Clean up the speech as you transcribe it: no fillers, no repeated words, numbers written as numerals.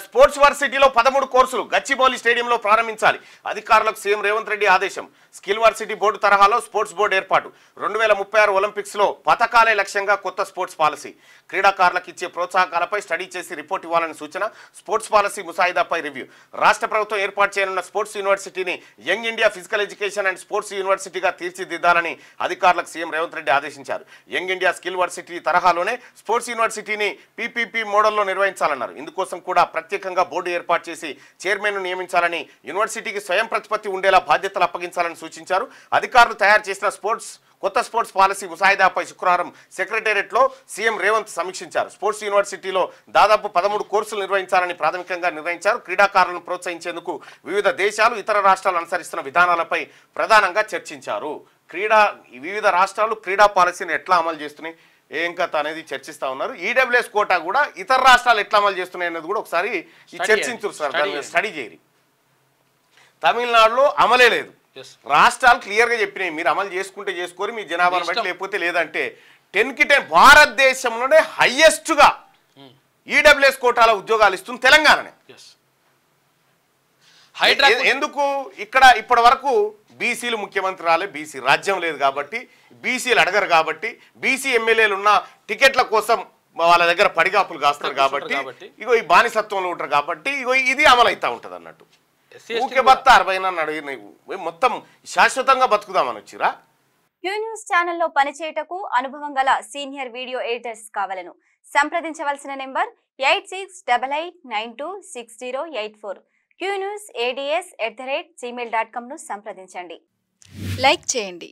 Sports వర్సిటీలో 13 కోర్సులు గచ్చిబౌలి స్టేడియంలో ప్రారంభించాలి. అధికారులకు సీఎం రేవంత్ రెడ్డి ఆదేశం. స్కిల్ వర్సిటీ బోర్డు తరహాలో స్పోర్ట్స్ బోర్డు ఏర్పాటు. 2036 ఒలింపిక్స్ లో పతకాలే లక్ష్యంగా కొత్త స్పోర్ట్స్ పాలసీ. క్రీడాకారులకు ఇచ్చే ప్రోత్సాహకాలపై స్టడీ చేసి రిపోర్ట్ ఇవ్వాలని సూచన. స్పోర్ట్స్ పాలసీ ముసాయిదాపై రివ్యూ. రాష్ట్ర ప్రభుత్వం ఏర్పాటు చేయనున్న స్పోర్ట్స్ యూనివర్సిటీని young India physical education and sports యూనివర్సిటీగా తీర్చిదిద్దాలని అధికారులకు సీఎం రేవంత్ రెడ్డి ఆదేశించారు. యంగ్ ఇండియా స్కిల్ వర్సిటీ తరహాలోనే స్పోర్ట్స్ యూనివర్సిటీని పీపీపీ మోడల్లో నిర్వహించాలన్నారు. ఇందుకోసం కూడా ప్రత్యేకంగా బోర్డు ఏర్పాటు చేసి చైర్మన్ను నియమించాలని, యూనివర్సిటీకి స్వయం ప్రతిపత్తి ఉండేలా బాధ్యతలు అప్పగించాలని సూచించారు. అధికారులు తయారు చేసిన కొత్త స్పోర్ట్స్ పాలసీ ముసాయిదాపై శుక్రవారం సెక్రటేరియట్లో సీఎం రేవంత్ సమీక్షించారు. స్పోర్ట్స్ యూనివర్సిటీలో దాదాపు 13 కోర్సులు నిర్వహించాలని ప్రాథమికంగా నిర్ణయించారు. క్రీడాకారులను ప్రోత్సహించేందుకు వివిధ దేశాలు, ఇతర రాష్ట్రాలు అనుసరిస్తున్న విధానాలపై ప్రధానంగా చర్చించారు. వివిధ రాష్ట్రాలు క్రీడా పాలసీని ఎట్లా అమలు చేస్తున్నాయి, ఏం కథ అనేది చర్చిస్తా ఉన్నారు. ఈడబ్ల్యూఎస్ కోటా కూడా ఇతర రాష్ట్రాలు ఎట్లా అమలు చేస్తున్నాయి అనేది కూడా ఒకసారి చర్చించారు సార్. స్టడీ చేయరు. తమిళనాడులో అమలే లేదు. రాష్ట్రాలు క్లియర్గా చెప్పినాయి, మీరు అమలు చేసుకుంటే చేసుకోరు, మీ జనాభాను బట్టి లేకపోతే లేదంటే. 10కి 10 భారతదేశంలోనే హైయెస్ట్గా ఈడబ్ల్యూఎస్ కోటాల ఉద్యోగాలు ఇస్తుంది తెలంగాణనే. ఎందుకు ఇక్కడ ఇప్పటి వరకు బీసీలు ముఖ్యమంత్రి రాలే, బీసీ రాజ్యం లేదు కాబట్టి, బీసీలు అడగరు కాబట్టి, బీసీ ఎమ్మెల్యేలు ఉన్న టికెట్ల కోసం వాళ్ళ దగ్గర పడిగాపులు కాస్తారు కాబట్టి, ఇగో ఈ బానిసత్వంలో ఉంటారు కాబట్టి, ఇగో ఇది అమలు అవుతా ఉంటుంది అన్నట్టు. ఊకే బత్త 60 మొత్తం శాశ్వతంగా బతుకుదామని వచ్చిరా. క్యూ న్యూస్ ఛానల్లో పనిచేయటకు అనుభవం గల సీనియర్ వీడియో ఎడిటర్స్ కావాలను సంప్రదించవలసిన నెంబర్ 8688926084. qnewsads@gmail.com ను సంప్రదించండి. లైక్ చేయండి.